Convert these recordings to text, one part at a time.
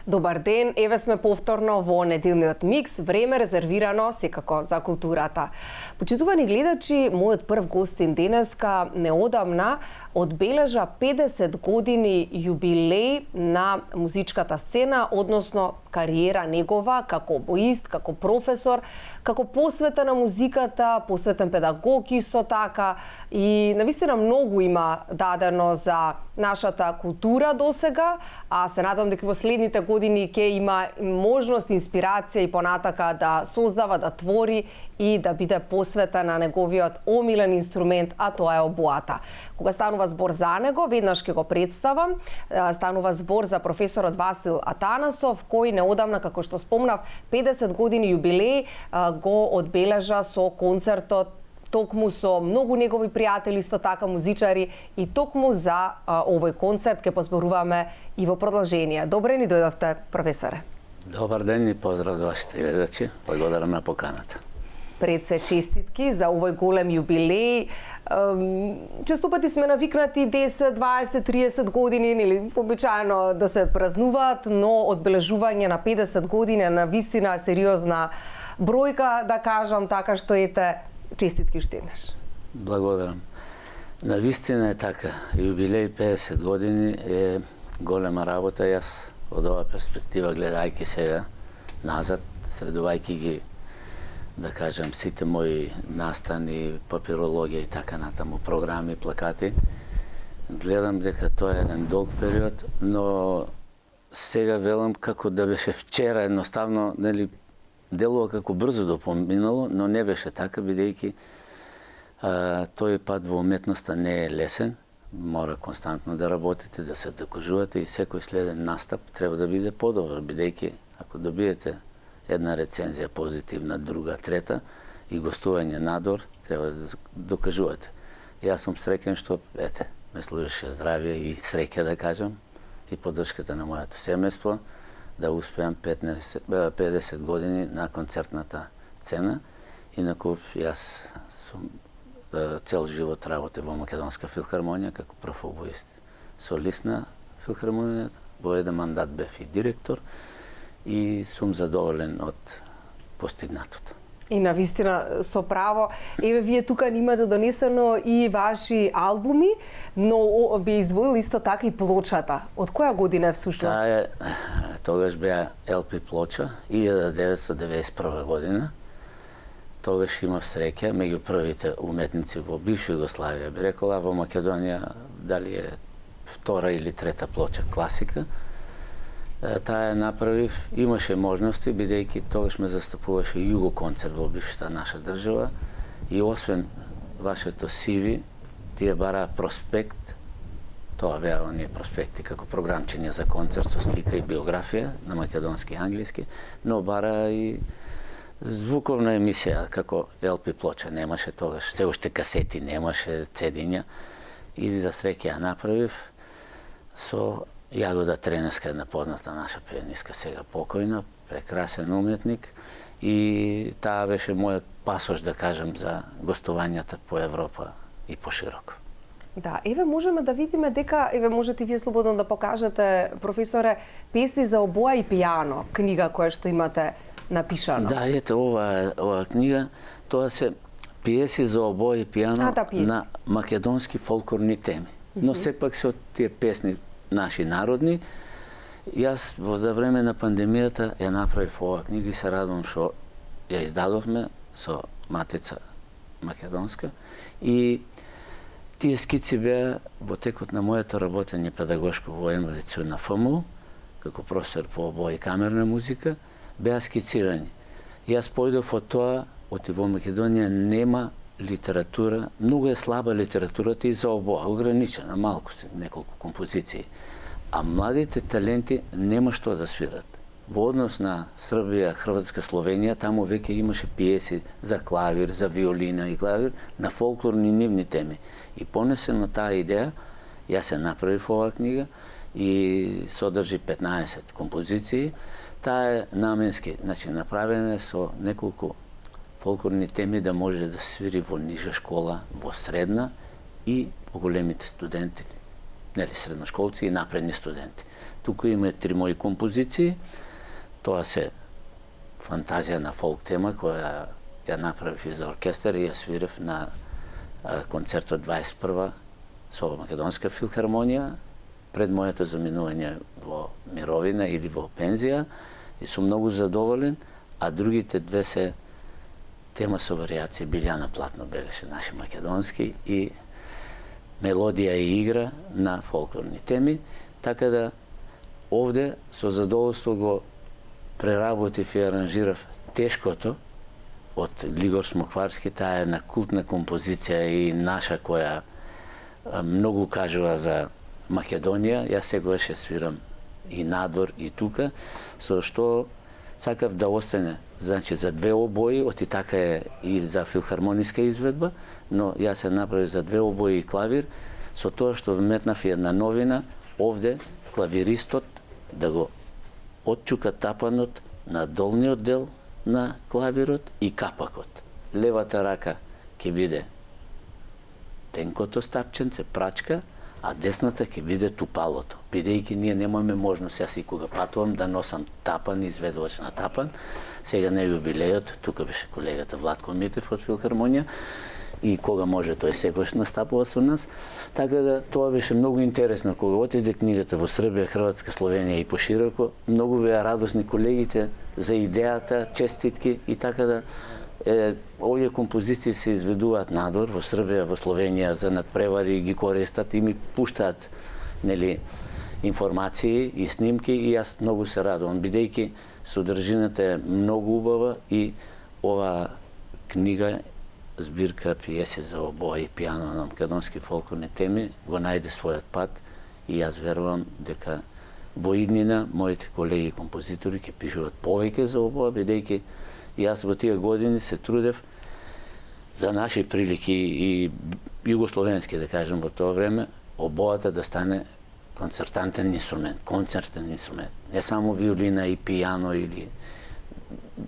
Добар ден, еве сме повторно во неделниот микс, време резервирано секако за културата. Почитувани гледачи, мојот прв гостин денеска неодамна одбележа 50 години јубилеј на музичката сцена, односно кариера негова како обоист, како професор, како посветен на музиката, посветен педагог исто така, и навистина многу има дадено за нашата култура досега, а се надам дека во следните години ќе има можност, инспирација и понатака да создава, да твори и да биде посветен на неговиот омилен инструмент, а тоа е обоата. Кога станува збор за него, веднаш ќе го представам. Станува збор за професорот Васил Атанасов, кој неодамна, како што спомнав, 50 години јубилеј го одбележа со концертот токму со многу негови пријатели, исто така музичари, и токму за овој концерт ќе позборуваме и во продолжение. Добре ни дојдовте, професоре. Добар ден и поздрав до вашите гледачи. Благодарам на поканата. Пред се честитки за овој голем јубилеј. Често пати сме навикнати 10, 20, 30 години, или обичаено да се празнуваат, но одбележување на 50 години е навистина сериозна бројка, да кажам така, што ете, честитки уште еднаш. Благодарам. Навистина е така. Јубилеј 50 години е голема работа. Јас од оваа перспектива, гледајќи сега назад, средувајќи ги, да кажем, сите мои настани, папирологија и така натаму, програми, плакати, гледам дека тоа е еден долг период, но сега велам како да беше вчера, едноставно, нели, делува како брзо до поминало, но не беше така, бидејќи тој пат во уметноста не е лесен, мора константно да работите, да се докажувате и секој следен настап треба да биде подобар, бидејќи ако добиете една рецензија позитивна, друга, трета и гостување надвор, треба да докажувате. Јас сум среќен што, ете, ме служеше здравје и среќа, да кажам, и поддршката на моето семејство, да успеам 50 години на концертната сцена. Инаку јас сум цел живот работе во Македонска филхармонија како прв обоист солист на филхармонијата. Во еден мандат бев и директор и сум задоволен од постигнатото. И навистина со право. Еве, вие тука имате донесено и ваши албуми, но би издвоил исто така и плочата. Од која година е всушност? Тогаш беа LP плоча, 1991 година. Тогаш имав среќа меѓу првите уметници во бивша Југославија. Би рекола во Македонија дали е втора или трета плоча класика. Таа направив, имаше можности, бидејќи тогаш ме застапуваше Југо концерт во бившата наша држава и освен вашето CV, тие бара проспект, тоа беа оние проспекти како програмчиња за концерт со слика и биографија на македонски и англиски, но бара и звуковна емисија како LP плоча, немаше тогаш, се уште касети, немаше цедиња и за среќа ја направив со Јагода Тренеска, една позната наша пианиска, сега покојна, прекрасен уметник, и таа беше мојот пасош, да кажем, за гостувањата по Европа и пошироко. Да, еве можеме да видиме дека, еве можете вие слободно да покажете, професоре, песни за обоа и пијано, книга која што имате напишано. Да, ете, оваа книга, тоа се пиеси за обоа и пијано на македонски фолклорни теми. Но сепак се од тие песни наши народни. Јас за време на пандемијата ја направив оваа книга и се радувам што ја издадовме со Матица македонска, и тие скици беа во текот на моето работење педагошко во НВЦ на ФМУ, како професор по обоа и камерна музика, беа скицирани. Јас појдов од тоа, оти во Македонија нема литература, многу е слаба литературата и за обоа, ограничена, малку се, неколку композиции. А младите таленти нема што да свират. Во однос на Србија, Хрватска, Словенија, таму веќе имаше пиеси за клавир, за виолина и клавир, на фолклорни нивни теми. И понесено таа идеја, јас се направив оваа книга и содржи 15 композиции. Таа е наменски, значи направена со неколку фолклорни теми да може да свири во нижа школа, во средна и по големите студенти нели, средношколци и напредни студенти. Туку има 3 мои композиции. Тоа се Фантазија на фолк тема, која ја направив и за оркестар и ја свирев на концертот 21 со Македонска филхармонија, пред моето заминување во мировина или во пензија, и сум многу задоволен, а другите 2 се тема со варијации. Билјана Платно беше наши македонски и мелодија и игра на фолклорни теми, така да овде со задоволство го преработив и аранжирав Тешкото од Глигор Смокварски. Таа е една култна композиција и наша, која многу кажува за Македонија. Јас секогаш ја свирам и надвор и тука, со што сакав да остане, значи, за 2 обои, оти така е и за филхармониска изведба, но јас се направив за 2 обои и клавир, со тоа што вметнав една новина, овде клавиристот да го отчука тапанот на долниот дел на клавирот и капакот. Левата рака ќе биде тенкото стапченце, прачка, а десната ќе биде тупалото. Бидејќи ние немаме можност, јас и кога патувам, да носам тапан, изведувач на тапан. Сега на јубилејот, тука беше колегата Владко Митев од филхармонија, и кога може тој секогаш настапува со нас. Така да тоа беше многу интересно. Кога отиде книгата во Србија, Хрватска, Словенија и пошироко, многу беа радосни колегите за идејата, честитки, и така да овие композиции се изведуваат надвор во Србија, во Словенија, за надпревари ги користат и ми пуштаат, нели, информации и снимки, и јас многу се радувам, бидејќи содржината е многу убава и ова книга, збирка пиеси за обоа и пијано на македонски фолклорни теми, го најде својот пат, и јас верувам дека во иднина моите колеги композитори ќе пишуваат повеќе за обоа, бидејќи јас во тие години се трудев за наши прилики и југословенски, да кажем, во тоа време, обоата да стане концертантен инструмент, концертен инструмент. Не само виолина и пијано или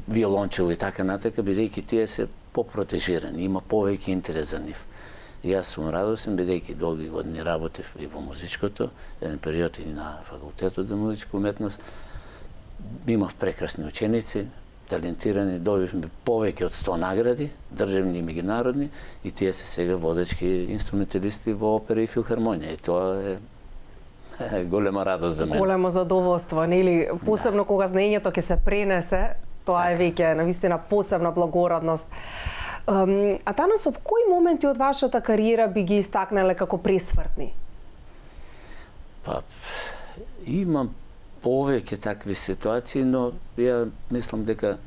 виолончело и така натака, бидејќи тие се попротежирани, има повеќе интерес за нив. Јас сум радосен, бидејќи долги години работев и во музичкото, еден период и на факултетот за музичка уметност. Имав прекрасни ученици, талентирани, добивме повеќе од 100 награди, државни и меѓународни, и тие се сега водечки инструменталисти во опера и филхармонија. И тоа е голема радост за мене. Големо задоволство, нели? Посебно кога знаењето ќе се пренесе, тоа е веќе навистина посебна благородност. Атанасов, кои моменти од вашата кариера би ги истакнале како пресвртни? Па, имам повеќе такви ситуации, но ја мислам дека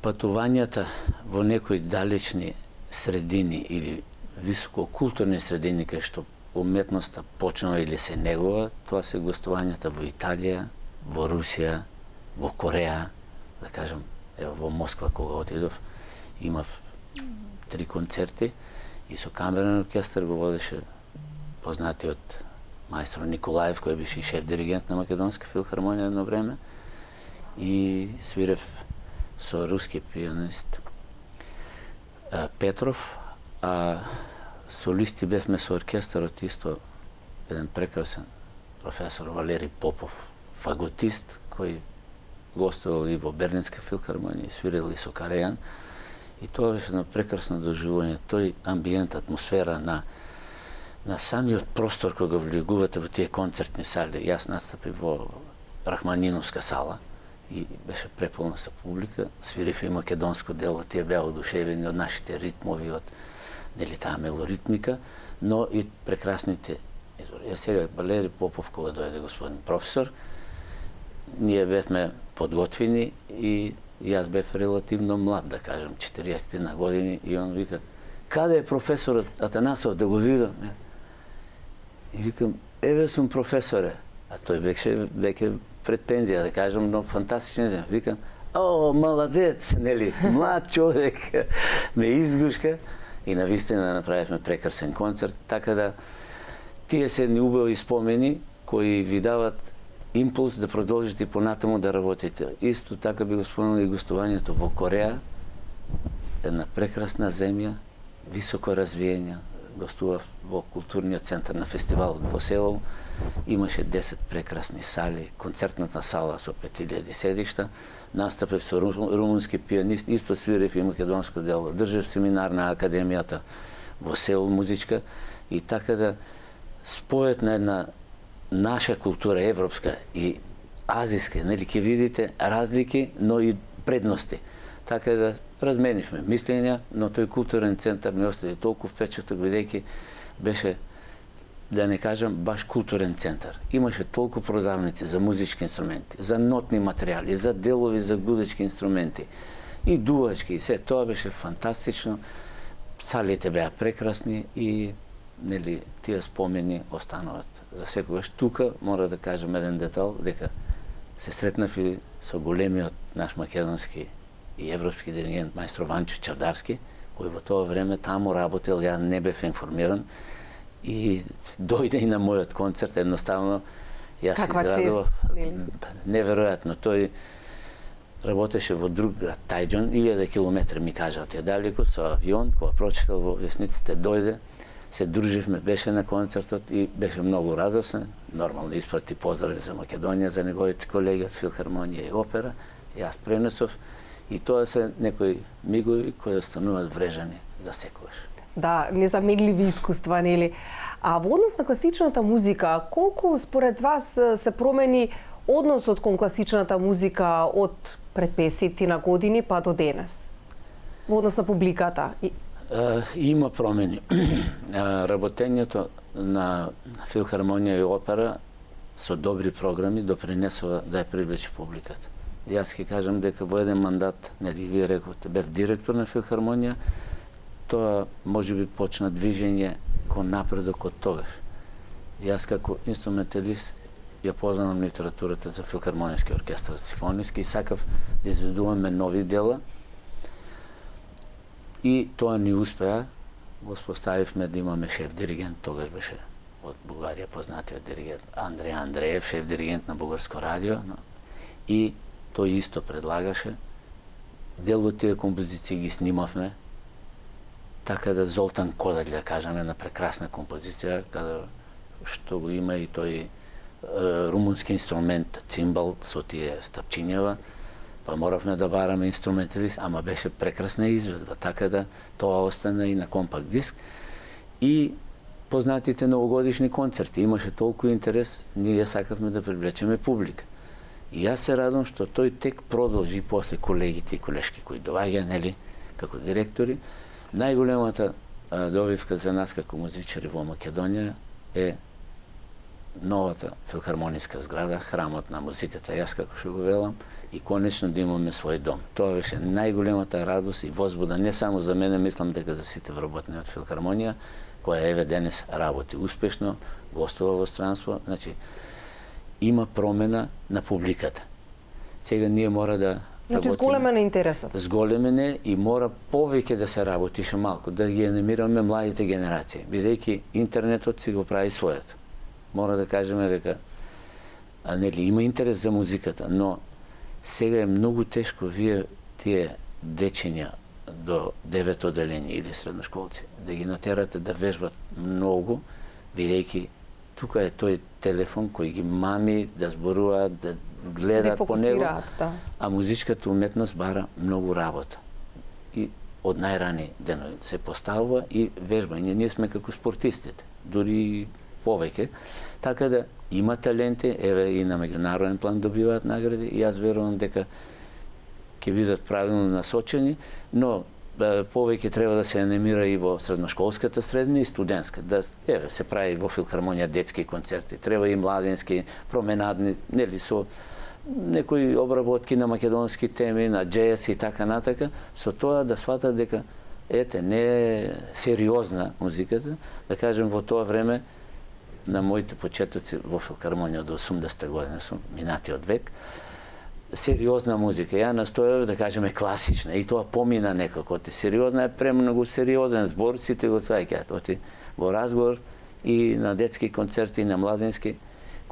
патувањата во некои далечни средини или висококултурни средини кај што уметноста почнува или се негува, тоа се гостувањата во Италија, во Русија, во Кореја, да кажем, ево во Москва кога отидов, имав 3 концерти и со камерен оркестар го водеше познатиот мајстор Николаев, кој беше и шеф диригент на Македонска филхармонија едно време, и свирев со руски пианист Петров, а солисти бевме со оркестарот исто еден прекрасен професор Валери Попов, фаготист, кој гостувал и во Берлинска филхармонија, свирел и со Карејан. И тоа беше едно прекрасно доживување, тој амбиент, атмосфера на самиот простор кога влегувате во тие концертни сали. Јас настапив во Рахманиновска сала и беше преполна со публика. Свирив и македонско дело, тие беа одушевени од нашите ритмови, од нели таа мелоритмика, но и прекрасните избори. Ја сега Валери Попов, кога дојде господин професор, ние бевме подготвени и јас бев релативно млад, да кажем, 40 на години, и он вика: "Каде е професорот Атанасов, да го видам?" И викам: "Еве сум, професоре." А тој беше веќе пред пензија, да кажем, но фантастичен. Викам: "О, маладец, нели, млад човек." Ме изгушка и навистина направивме прекрасен концерт, така да тие се едни убави спомени кои ви дават импулс да продолжите понатаму да работите. Исто така би го спомнал и гостувањето во Кореја, една прекрасна земја, високо развиена, гостував во културниот центар на фестивалот во село. Имаше 10 прекрасни сали, концертната сала со 5000 седишта. Настапев со румунски пианист, исто свирев и македонско дело. Држев семинар на академијата во село музичка и така да спојот на една наша култура европска и азиска, нели ќе видите разлики, но и предности. Така да разменивме мислења, но тој културен центар ми остави толку впечаток, бидејќи беше, да не кажам, баш културен центар. Имаше толку продавници за музички инструменти, за нотни материјали, за делови за гудечки инструменти и дувачки, и се тоа беше фантастично. Салите беа прекрасни и нели тие спомени остануваат за секогаш. Тука мора да кажам еден детал, дека се сретнав и со големиот наш македонски и европски диригент мајстро Ванчо Чавдарски, кој во тоа време таму работел, ја не бев информиран и дојде и на мојот концерт, едноставно јас се израдував неверојатно. Тој работеше во друг град, Тајџон, 1000 километри ми кажа од далеку со авион, кога прочитал во весниците, дојде, се друживме, беше на концертот и беше многу радосен. Нормално испрати поздрави за Македонија, за неговите колеги од филхармонија и опера. Јас пренесов и тоа се некои мигови кои остануваат врежани за секогаш. Да, незамегливи искуства, нели? А во однос на класичната музика, колку според вас се промени односот кон класичната музика од пред 50 години па до денес? Во однос на публиката? Има промени. Работењето на филхармонија и опера со добри програми допринесува да ја привлече публиката. Јас ќе кажам дека во еден мандат, нели вие рековте, бев директор на филхармонија, тоа можеби почна движење кон напредок од тогаш. Јас како инструменталист ја познавам литературата за филхармонијски оркестар, симфониски и сакав да изведуваме нови дела. И тоа ни успеа. Воспоставивме да имаме шеф диригент, тогаш беше од Бугарија познатиот диригент Андреј Андреев, шеф диригент на Бугарско радио, и тој исто предлагаше. Дел од тие композиции ги снимавме, така да Золтан Кодач, да кажеме, една прекрасна композиција, каде што го има и тој румунски инструмент, цимбал со тие стапчињева, па моравме да бараме инструменталист, ама беше прекрасна изведба, така да тоа остана и на компакт диск. И познатите новогодишни концерти, имаше толку интерес, ние сакавме да привлечеме публика. И јас се радам што тој тек продолжи после колегите и колешки кои доаѓа, нели, како директори. Најголемата добивка за нас како музичари во Македонија е новата филхармониска зграда, храмот на музиката, јас како што го велам, и конечно да имаме свој дом. Тоа беше најголемата радост и возбуда, не само за мене, мислам дека за сите вработени од филхармонија, која еве денес работи успешно, гостува во странство, значи има промена на публиката. Сега ние мора да значи зголемен интересот. Зголемен е и мора повеќе да се работише малку, да ги анимираме младите генерации, бидејќи интернетот си го прави своето. Мора да кажеме дека нели има интерес за музиката, но сега е многу тешко вие тие дечиња до 9 оделение или средношколци да ги натерате да вежбат многу, бидејќи тука е тој телефон кој ги мами да зборуваат, да гледаат по него, да. А музичката уметност бара многу работа. И од најрани денови се поставува и вежбање. Ние сме како спортистите, дури повеќе, така да има таленти, еве и на меѓународен план добиваат награди и јас верувам дека ќе бидат правилно насочени, но повеќе треба да се анимира и во средношколската средина и студентска, да еве се прави во филхармонија детски концерти, треба и младински, променадни, нели со некои обработки на македонски теми, на джез и така натака, со тоа да сватат дека ете не е сериозна музиката, да кажем во тоа време на моите почетоци во филхармонија до 80-та година сум минатиот век, сериозна музика. Ја настојав да кажеме класична и тоа помина некако. Сериозна е премногу сериозен збор, сите го сваќаат. Во разговор и на детски концерти и на младински,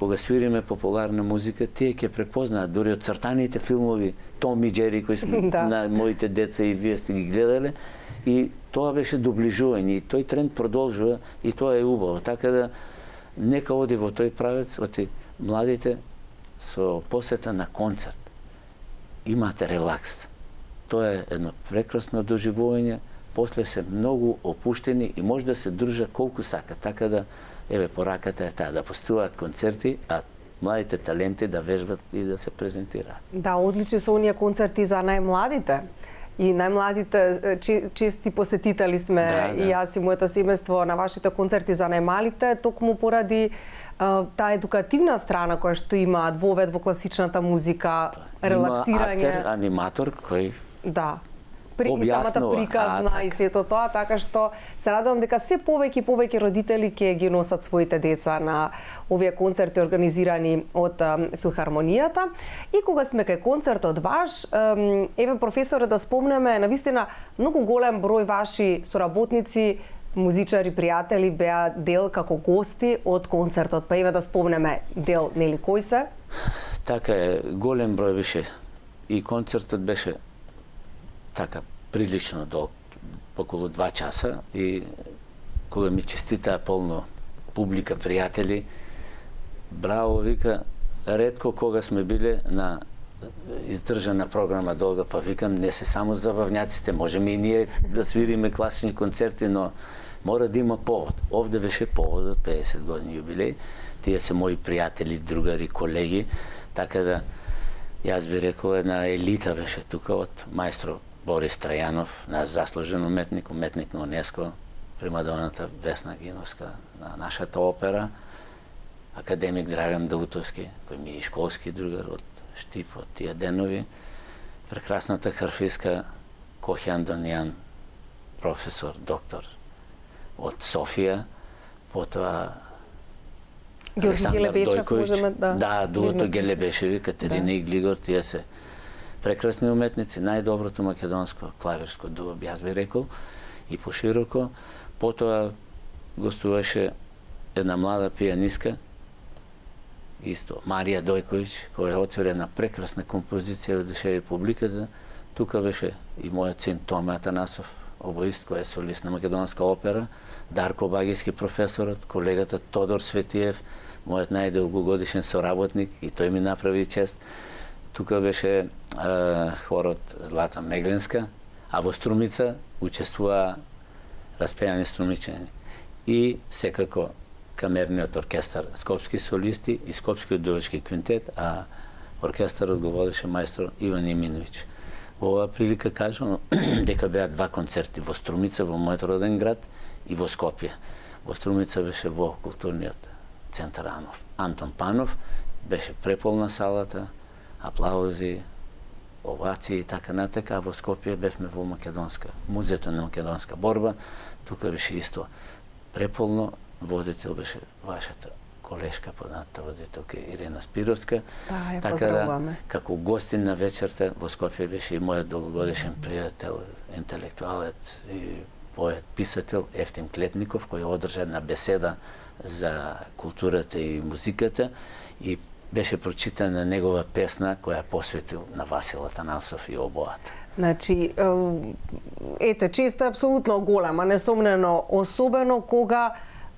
кога свириме популарна музика, тие ќе препознаат дури од цртаните филмови Том и Џери кои сме на моите деца и вие сте ги гледале, и тоа беше доближување и тој тренд продолжува и тоа е убаво. Така да нека оди во тој правец, оти младите со посета на концерт имате релакс. Тоа е едно прекрасно доживување, после се многу опуштени и може да се дружат колку сака, така да еве пораката е таа да постуваат концерти, а младите таленти да вежбат и да се презентираат. Да, одлични се оние концерти за најмладите. И најмладите чести посетители сме, и јас и моето семејство на вашите концерти за најмалите, токму поради таа едукативна страна која што имаат вовед во класичната музика, релаксирање. Има актер, аниматор кој и самата приказна и сето тоа, така што се радувам дека се повеќе и повеќе родители ќе ги носат своите деца на овие концерти организирани од Филхармонијата. И кога сме кај концертот ваш, еве професоре да спомнеме, навистина многу голем број ваши соработници, музичари, пријатели беа дел како гости од концертот. Па еве да спомнеме дел, нели, кои се? Така е, голем број беше. И концертот беше така прилично долг, околу 2 часа, и кога ми честитаа полно публика, пријатели, браво, вика, ретко кога сме биле на издржана програма долга, па викам, не се само забавњаците, можеме и ние да свириме класични концерти, но мора да има повод. Овде беше поводот, 50 години јубилеј, тие се мои пријатели, другари, колеги, така да јас би рекол една елита беше тука од маестро Борис Трајанов, наш заслужен уметник, уметник на УНЕСКО, примадоната Весна Гиновска на нашата опера, академик Драган Даутовски, кој ми е школски другар од Штип, од тие денови, прекрасната харфистка Кохјан Донијан, професор, доктор од Софија, потоа Александар Дојковиќ, дуото Гелебешеви, Катерина и Глигор, тие се прекрасни уметници, најдоброто македонско клавирско дуо, јас би рекол, и пошироко. Потоа гостуваше една млада пијанистка, исто Марија Дојковиќ, која отвори една прекрасна композиција во одушеви публиката. Тука беше и мојот син Томе Атанасов, обоист, кој е солист на македонска опера, Дарко Багиски професорот, колегата Тодор Светиев, мојот најдолгогодишен соработник, и тој ми направи чест. Тука беше хорот Злата Мегленска, а во Струмица учествува распеани струмичани. И секако камерниот оркестар, скопски солисти и скопскиот дувачки квинтет, а оркестарот го водеше маестро Иван Иминовиќ. Во оваа прилика кажам дека беа 2 концерти во Струмица, во мојот роден град, и во Скопје. Во Струмица беше во културниот центар Антон Панов, беше преполна салата, аплаузи, овации и така натака, а во Скопје бевме во македонска, музеето на македонска борба, тука беше исто преполно, водител беше вашата колешка, позната водителка Ирена Спировска. Така да, како гостин на вечерта во Скопје беше и мојот долгогодишен пријател, интелектуалец и поет, писател Ефтим Клетников, кој одржа една беседа за културата и музиката, и беше прочитана негова песна која посветил на Васил Атанасов и обоата. Значи, честа е апсолутно голема, несомнено, особено кога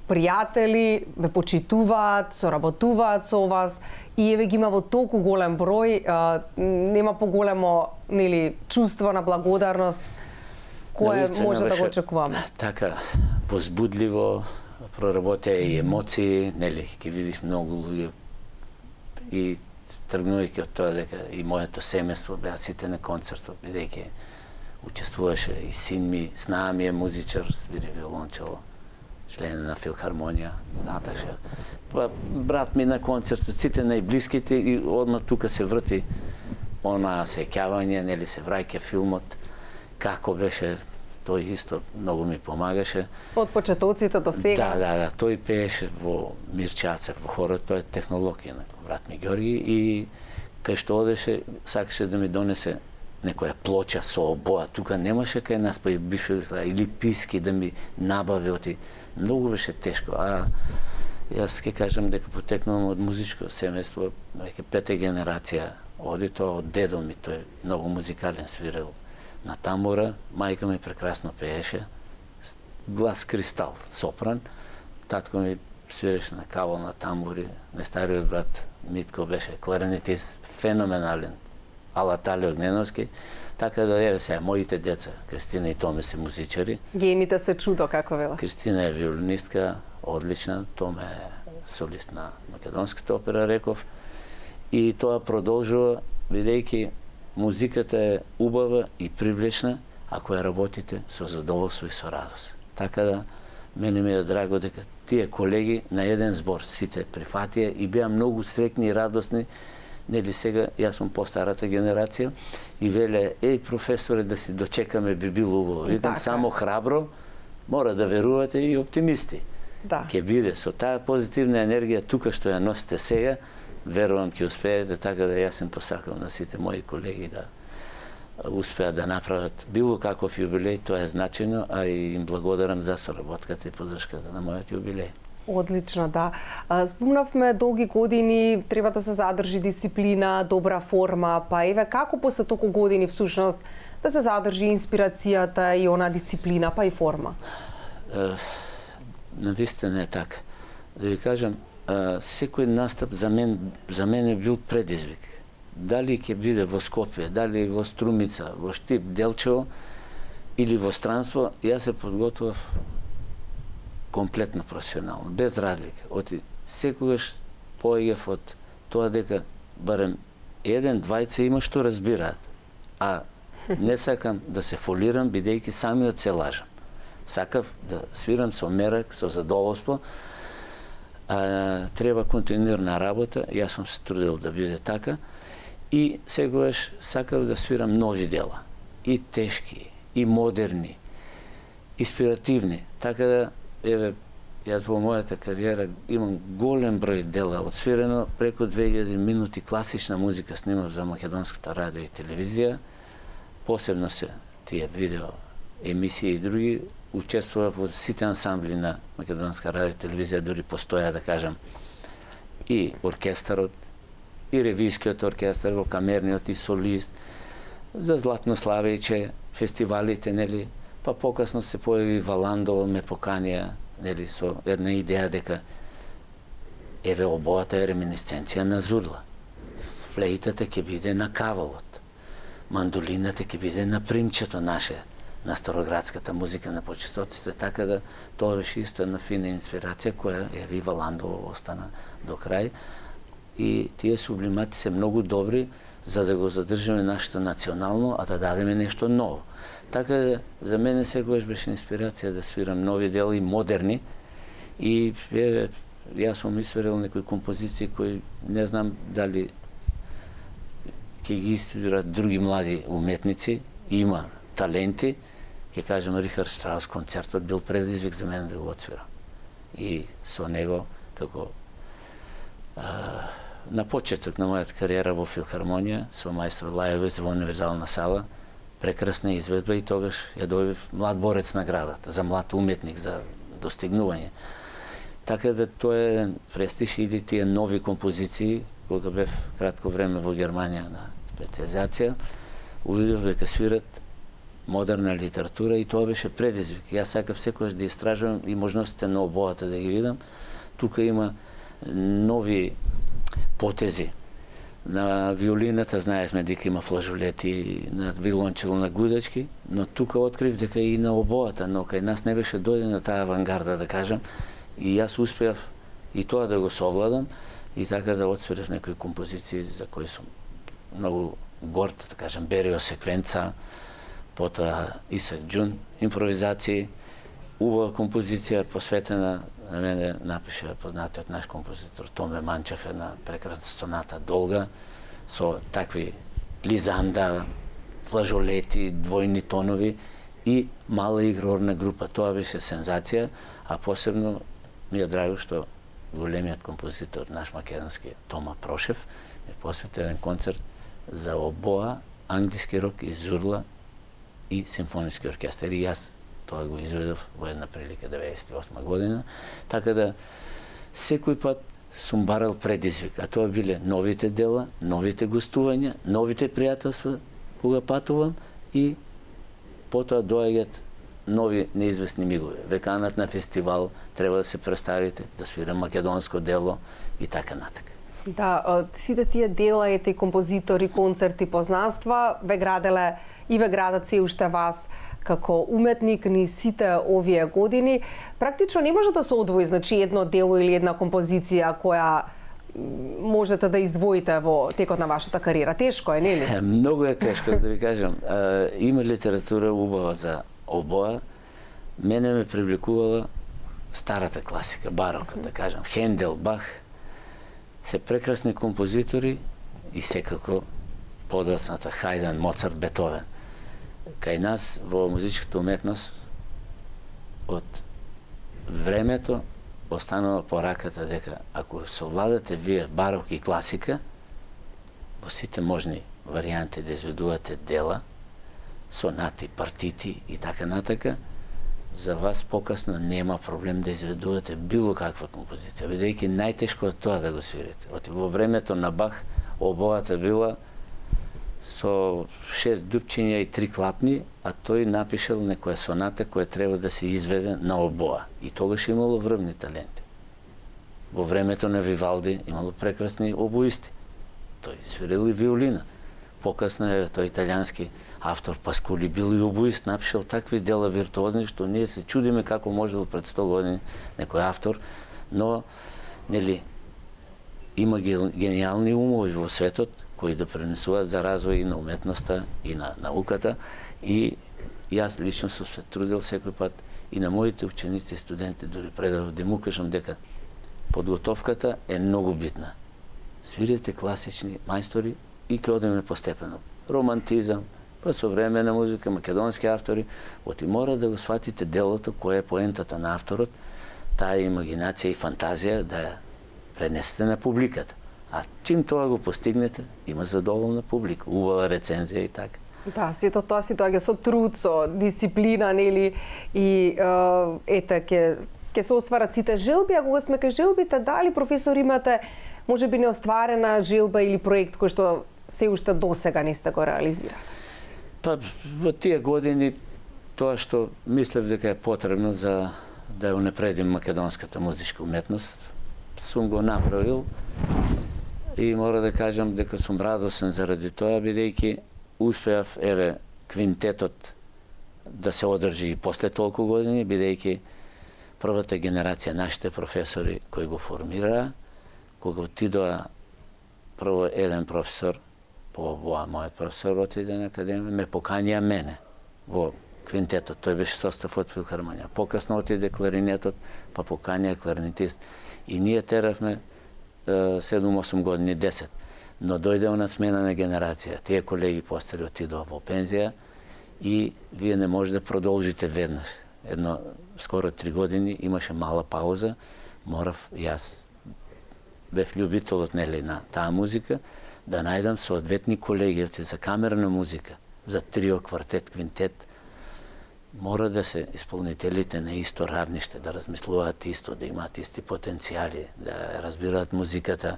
пријатели ве почитуваат, соработуваат со вас, и еве ги има во толку голем број, нема поголемо, нели, чувство на благодарност кое може да го очекуваме. Така, возбудливо, проработеа и емоции, нели, ќе видиш многу луѓе, и тргнувајќи од тоа дека и моето семејство беа сите на концертот, бидејќи учествуваше и син ми, снаа ми е музичар, свири виолончело, член на Филхармонија, Наташа. Па брат ми на концертот, сите најблиските, и одма тука се врти она сеќавање, нели, се враќа филмот, како беше, тој исто многу ми помагаше. Од почетоците до сега. Да, тој пееше во Мирчацев, во хорот, тој е технологија на брат ми Ѓорги, и кај што одеше, сакаше да ми донесе некоја плоча со обоа. Тука немаше кај нас, па и бише или писки да ми набави, оти. Многу беше тешко, а Јас ќе кажам дека потекнувам од музичко семејство, веќе 5-та генерација оди тоа од дедо ми, тој многу музикален, свирел на тамбура, мајка ми прекрасно пееше, глас кристал, сопран, татко ми свиреше на кавал, на тамбури, најстариот брат Митко беше кларинетист, феноменален, ала Тали Огненовски, така да еве сега моите деца, Кристина и Томе се музичари. Гените се чудо, како вела. Кристина е виолинистка, одлична, Томе е солист на македонската опера, реков. И тоа продолжува, бидејќи музиката е убава и привлечна, ако ја работите со задоволство и со радост. Така да, мене ми е драго дека тие колеги на еден збор сите прифатија и беа многу среќни и радосни. Нели сега, јас сум постарата генерација и веле, професоре, да си дочекаме, би било убаво. Викам, само храбро, мора да верувате и оптимисти. Да. Ке биде со таа позитивна енергија тука што ја носите сега, верувам ќе успеете, така да јас сум посакал на сите мои колеги да успеат да направат било каков јубилеј, тоа е значено, а и им благодарам за соработката и поддршката на мојот јубилеј. Одлично, да. Спомнавме долги години, треба да се задржи дисциплина, добра форма, па еве како после толку години всушност да се задржи инспирацијата и она дисциплина, па и форма? Навистина е така. Да ви кажам, секој настап за мен е бил предизвик. Дали ќе биде во Скопје, дали во Струмица, во Штип, Делчево или во странство, јас се подготвав комплетно професионално, без разлика. Секогаш поеѓав од тоа дека барем еден, двајца има што разбираат, а не сакам да се фолирам, бидејќи самиот се лажам. Сакав да свирам со мерак, со задоволство. Треба континуирана работа, јас сум се трудил да биде така и секогаш сакав да свирам нови дела, и тешки, и модерни, инспиративни, така да еве, јас во мојата кариера имам голем број дела отсвирено, преку 2000 минути класична музика снимав за македонската радио и телевизија, посебно се тие видео емисии и други, учествував во сите ансамбли на македонска радио и телевизија, дури постоја, да кажам, и оркестарот, и ревискиот оркестар, во камерниот и солист, за Златно Славејче, фестивалите, нели, па покасно се појави Валандово, ме поканија, нели, со една идеја дека еве обојата е реминисценција на Зурла. Флейтата ќе биде на кавалот. Мандолината ќе биде на примчето наше, на староградската музика на почетоците, така да тоа беше исто една фина инспирација која еве Валандово остана до крај. И тие сублимати се многу добри за да го задржиме нашето национално, а да дадеме нешто ново. Така за мене секогаш беше инспирација да свирам нови дела и модерни. И јас сум исвирил некои композиции кои не знам дали ќе ги истудират други млади уметници. Има таленти. Ќе кажем, Рихард Штраус концертот бил предизвик за мене да го отсвирам. И со него, како на почеток на мојата кариера во филхармонија, со мајстор Лајовиц во универзална сала, прекрасна изведба и тогаш ја добив млад борец наградата за млад уметник, за достигнување. Така да тоа е престиж или тие нови композиции, кога бев кратко време во Германија на специализација, увидов дека свират модерна литература и тоа беше предизвик. Јас сакав секогаш да истражувам и можностите на обоата да ги видам. Тука има нови потези. На виолината знаевме дека има флажолети, на вилончело, на гудачки, но тука открив дека и на обоата, но кај нас не беше дојдена таа авангарда, да кажам, и јас успеав и тоа да го совладам и така да отсвирав некои композиции за кои сум многу горд, да кажам, Берио секвенца, потоа Исак Џун, импровизации, убава композиција посветена на мене, напише познатиот наш композитор Томе Манчев, една прекрасна соната долга, со такви лизанда, флажолети, двојни тонови и мала игрорна група. Тоа беше сензација, а посебно ми е драго што големиот композитор наш македонски Тома Прошев е посветен еден концерт за обоа, англиски рок и Зурла и симфониски оркестар. И јас тоа го изведов во една прилика 98 година. Така да секој пат сум барал предизвик, а тоа биле новите дела, новите гостувања, новите пријателства кога патувам и потоа доаѓаат нови неизвестни мигови. Веканат на фестивал, треба да се представите, да свира македонско дело и така натака. Да, сите тие дела, ете композитори, концерти, познанства ве градат се уште вас како уметник ни сите овие години. Практично не може да се одвои, значи, едно дело или една композиција која можете да издвоите во текот на вашата кариера. Тешко е, нели? Многу е тешко, да ви кажам. Има литература убава за обоа. Мене ме привлекувала старата класика, барока, да кажам. Хендел, Бах, се прекрасни композитори и секако подоцната Хајден, Моцарт, Бетовен. Кај нас во музичката уметност од времето останува пораката дека ако совладате вие барок и класика, во сите можни варијанти да изведувате дела, сонати, партити и така натака, за вас покасно нема проблем да изведувате било каква композиција, бидејќи најтешко е тоа да го свирите. Во времето на Бах обоата била со 6 дупчиња и 3 клапни, а тој напишал некоја соната која треба да се изведе на обоа. И тогаш имало врвни таленти. Во времето на Вивалди имало прекрасни обоисти. Тој свирил и виолина. Покасно е тој италијански автор Паскули бил и обоист, напишал такви дела виртуозни што ние се чудиме како можел пред 100 години некој автор, но нели има гениални умови во светот кои допринесуваат за развој и на уметноста и на науката, и јас лично сум се трудил секој пат и на моите ученици и студенти, дури предавав да му кажам дека подготовката е многу битна. Свирите класични мајстори и ќе одиме постепено. Романтизам, па современа музика, македонски автори, оти мора да го сватите делото кое е поентата на авторот, таа имагинација и фантазија да ја пренесете на публиката. А чим тоа го постигнете, има задоволна публика, убава рецензија и така. Да, сето тоа си доаѓа со труд, со дисциплина, нели, и ете, ќе се остварат сите желби, а кога сме кај желбите, дали професор имате можеби неостварена желба или проект кој што се уште досега не сте го реализирали? Па во тие години тоа што мислев дека е потребно за да ја унапредим македонската музичка уметност, сум го направил и мора да кажам дека сум радосен заради тоа, бидејќи успеав, еве, квинтетот да се одржи и после толку години, бидејќи првата генерација нашите професори кои го формираа, кога отидоа прво еден професор, мојот професор отиде на академија, ме поканија мене во квинтетот, тој беше состав од филхармонија. Покасно отиде кларинетот, па поканија кларинетист. И ние теравме 7-8 години, 10. Но дојде она смена на генерација. Тие колеги постари отидоа во пензија и вие не може да продолжите веднаш. Скоро 3 години имаше мала пауза, морав јас, бев љубителот, нели, на таа музика, да најдам соодветни колеги за камерна музика, за трио, квартет, квинтет. Мора да се исполнителите на исто равниште, да размислуваат исто, да имаат исти потенцијали, да разбираат музиката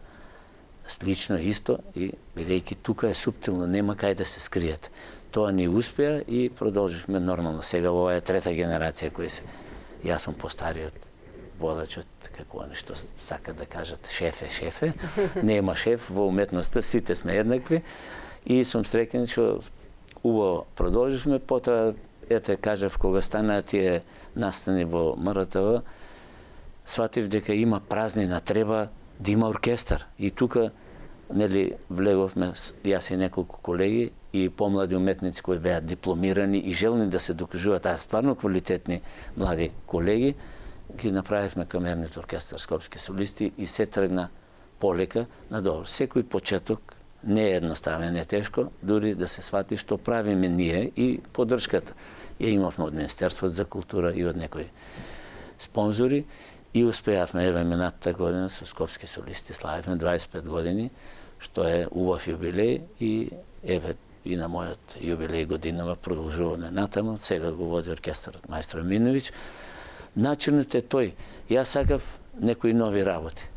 слично исто, и бидејќи тука е суптилно, нема кај да се скријат. Тоа ни успеа и продолживме нормално. Сега ова е трета генерација која се. Јас сум постариот водачот, како нешто сака да кажат, шефе. Нема шеф во уметноста, сите сме еднакви, и сум среќен што убаво продолживме. Потоа, ете, кажав, кога станаа тие настани во МРТВ, сватив дека има празнина, треба да има оркестар. И тука, нели, влеговме јас и неколку колеги и помлади уметници кои беа дипломирани и желни да се докажуваат, а стварно квалитетни млади колеги, ги направивме камерниот оркестар Скопски солисти и се тргна полека на добро. Секој почеток не е едноставен, не е тешко, дури да се свати што правиме ние и поддршката. Ја имавме од Министерството за култура и од некои спонзори и успеавме, еве, минатата година со Скопски солисти славивме 25 години, што е убав јубилеј, и еве и на мојот јубилеј годинава продолжуваме натаму. Сега го води оркестарот мајстор Миновиќ. Начинот е тој. Јас сакав некои нови работи.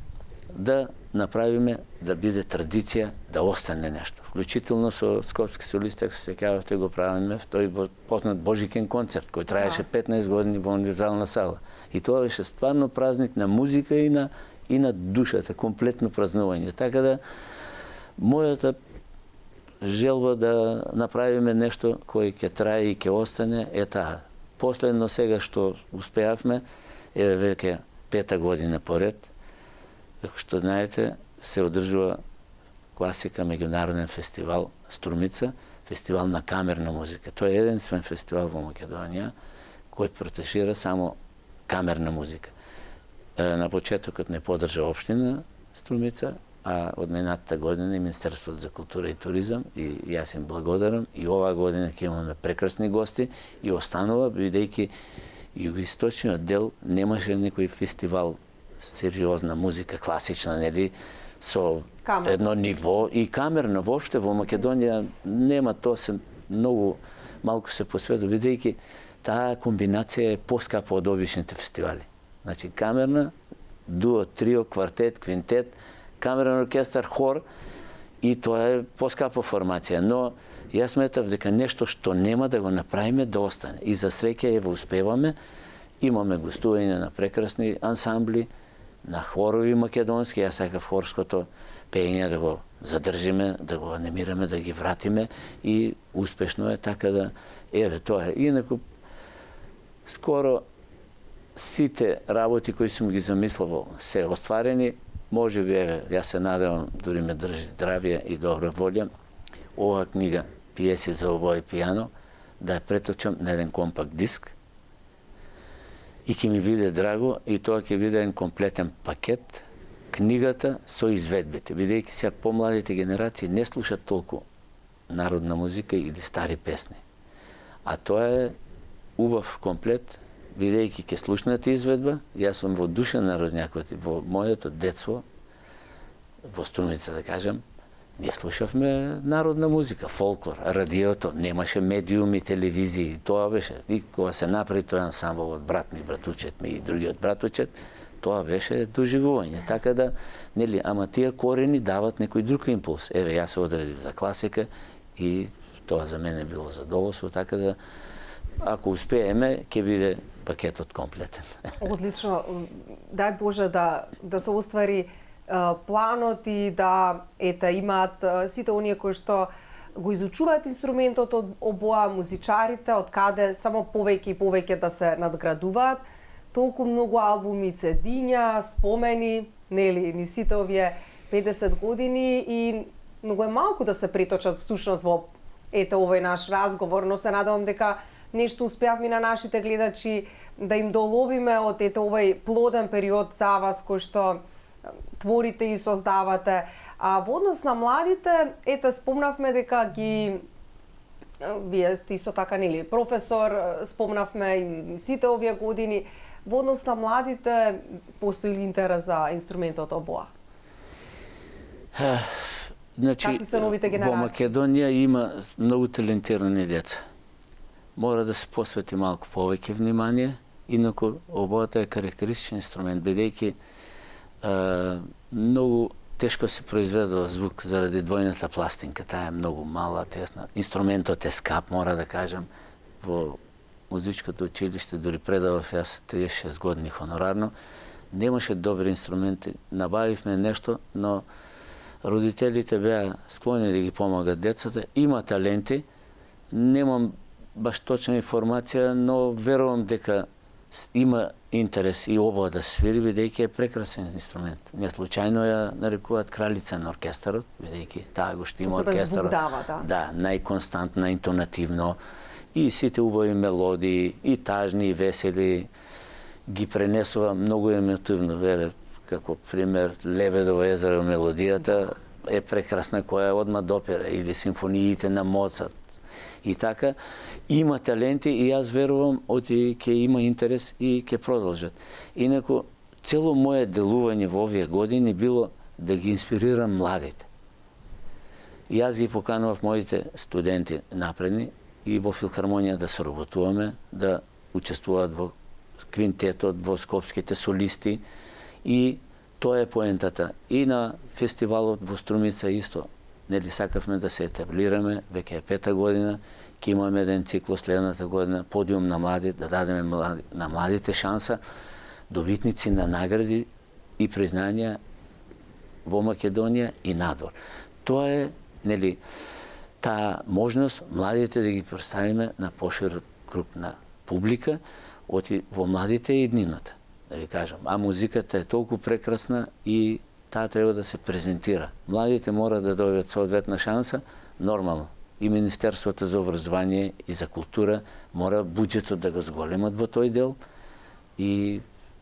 Да направиме да биде традиција, да остане нешто. Вклучително со скопски солисти, ако се сеќавате, го правиме тој познат Божикен концерт, кој траеше 15 години во универзална сала. И тоа беше стварно празник на музика и на душата, комплетно празнување. Така да, мојата желба да направиме нешто кој ќе трае и ќе остане е таа. Последно сега што успеавме, веќе 5-та година поред, како што знаете, се одржува класика меѓународен фестивал Струмица, фестивал на камерна музика. Тоа е единствен фестивал во Македонија кој протежира само камерна музика. На почетокот не подржа општина Струмица, а од минатата година и Министерството за култура и туризам, и јас им благодарам, и оваа година ќе имаме прекрасни гости и останува, бидејќи југоисточниот дел немаше некој фестивал сериозна музика, класична, нели, со едно ниво и камерно воопште во Македонија нема, тоа се многу малку се посветува, бидејќи таа комбинација е поскапа од обичните фестивали. Значи камерна, дуо, трио, квартет, квинтет, камерен оркестар, хор, и тоа е поскапа формација, но јас сметав дека нешто што нема да го направиме да остане. И за среќа ја успеваме, имаме гостување на прекрасни ансамбли, на хорови македонски, јас сакав хорското пеење да го задржиме, да го анимираме, да ги вратиме и успешно е, така да еве тоа е. Инаку скоро сите работи кои сум ги замислувал се остварени, може би еве, јас се надевам, дури ме држи здравје и добра волја, оваа книга Пиеси за обој пијано да ја преточам на еден компакт диск. И ќе ми биде драго, и тоа ќе биде еден комплетен пакет, книгата со изведбите, бидејќи сега помладите генерации не слушат толку народна музика или стари песни. А тоа е убав комплет, бидејќи ќе слушнат изведба, јас сум во душа народњак, во моето детство, во Струмица да кажам, ние слушавме народна музика, фолклор, радиото, немаше медиуми, телевизии, тоа беше. И кога се направи тој ансамбл од брат ми, братучет ми и другиот братучет, тоа беше доживување. Така да, нели, ама тие корени дават некој друг импулс. Еве, јас се одредив за класика и тоа за мене било задоволство, така да, ако успееме, ќе биде пакетот комплетен. Одлично. Дај Боже да се оствари планот и да имаат сите оние кои што го изучуваат инструментот од обоа, музичарите, од каде само повеќе и повеќе да се надградуваат. Толку многу албуми, цедиња, спомени, нели, ни сите овие 50 години и многу е малку да се преточат всушност во овој наш разговор, но се надевам дека нешто успеавме на нашите гледачи да им доловиме од овој плоден период за вас кој што творите и создавате. А во однос на младите, спомнавме дека вие сте исто така, нели, професор, спомнавме и сите овие години. Во однос на младите, постои ли интерес за инструментот обоа? Значи, во Македонија има многу талентирани деца. Мора да се посвети малку повеќе внимание, инаку обоата е карактеристичен инструмент, бидејќи многу тешко се произведува звук заради двојната пластинка, таа е многу мала, тесна. Инструментот е скап, мора да кажам. Во музичкото училиште дури предавав јас 36 години хонорарно. Немаше добри инструменти, набавивме нешто, но родителите беа склонни да ги помагат децата. Има таленти, немам баш точна информација, но верувам дека има интерес и обоа да се свири, бидејќи е прекрасен инструмент. Не случајно ја нарекуваат кралица на оркестарот, бидејќи таа го што има оркестарот. Да, најконстантна, интонативно, и сите убави мелодии, и тажни, и весели, ги пренесува многу емотивно. Еве, како пример, Лебедово езеро мелодијата е прекрасна, која одма допира, или симфониите на Моцарт. И така, има таленти и јас верувам оти ќе има интерес и ќе продолжат. Инаку, цело моје делување во овие години било да ги инспирирам младите. Јас ги поканував моите студенти напредни и во филхармонија да соработуваме, да учествуваат во квинтетот, во скопските солисти И тоа е поентата. И на фестивалот во Струмица исто. Нели сакавме да се етаблираме, веќе е 5-та година, ќе имаме еден циклус следната година, подиум на млади, да дадеме на младите шанса, добитници на награди и признања во Македонија и надвор. Тоа е, нели, таа можност младите да ги представиме на поширок круг на публика, оти во младите е иднината, да ви кажам. А музиката е толку прекрасна и таа треба да се презентира. Младите мора да добијат соодветна шанса, нормално. И Министерството за образование и за култура мора буџетот да го зголемат во тој дел. И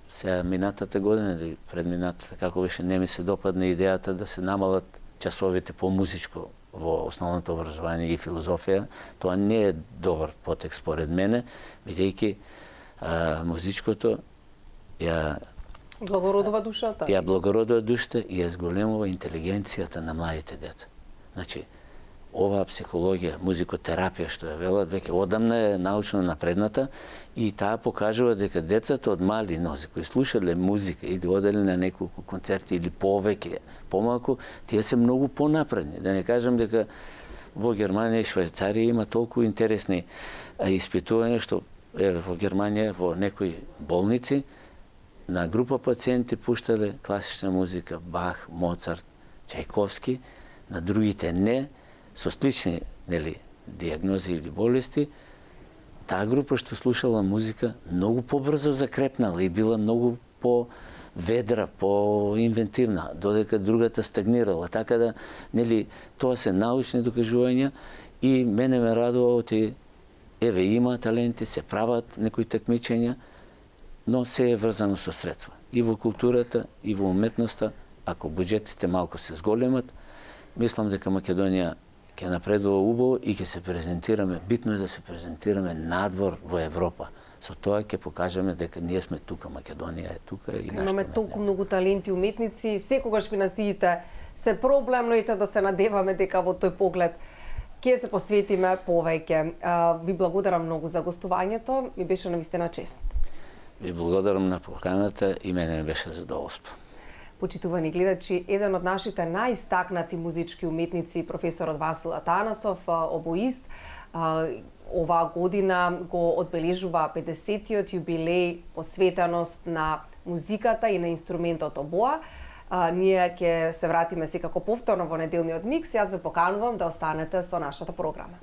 сега минатата година или предминатата, како беше, не ми се допадна идејата да се намалат часовите по музичко во основното образование и филозофија. Тоа не е добар потек според мене, бидејќи музичкото ја благородува душата. Ја благородува душата и ја зголемува интелигенцијата на младите деца. Значи, оваа психологија, музикотерапија што ја велат, веќе одамна е научно напредната и таа покажува дека децата од мали нози кои слушале музика или одели на неколку концерти или повеќе, помалку, тие се многу понапредни. Да не кажам дека во Германија и Швајцарија има толку интересни испитувања што во Германија во некои болници на група пациенти пуштале класична музика, Бах, Моцарт, Чајковски, на другите не, со слични, нели, диагнози или болести. Таа група што слушала музика многу побрзо закрепнала и била многу по-ведра, по-инвентивна, додека другата стагнирала. Така да, нели, тоа се научни докажувања и мене ме радува оти, еве, има таленти, се прават некои такмичења, но се е врзано со средства. И во културата, и во уметноста, ако буџетите малку се зголемат, мислам дека Македонија ќе напредува убаво и ќе се презентираме, битно е да се презентираме надвор во Европа. Со тоа ќе покажеме дека ние сме тука, Македонија е тука и нашите имаме толку многу таленти уметници, секогаш финансиите се проблем, но ете да се надеваме дека во тој поглед ќе се посветиме повеќе. Ви благодарам многу за гостувањето, ми беше навистина чест. Ви благодарам на поканата и мене беше задоволство. Почитувани гледачи, еден од нашите најистакнати музички уметници, професорот Васил Атанасов, обоист, оваа година го одбележува 50-тиот јубилеј посветеност на музиката и на инструментот обоа. Ние ќе се вратиме секако повторно во неделниот микс. Јас ве поканувам да останете со нашата програма.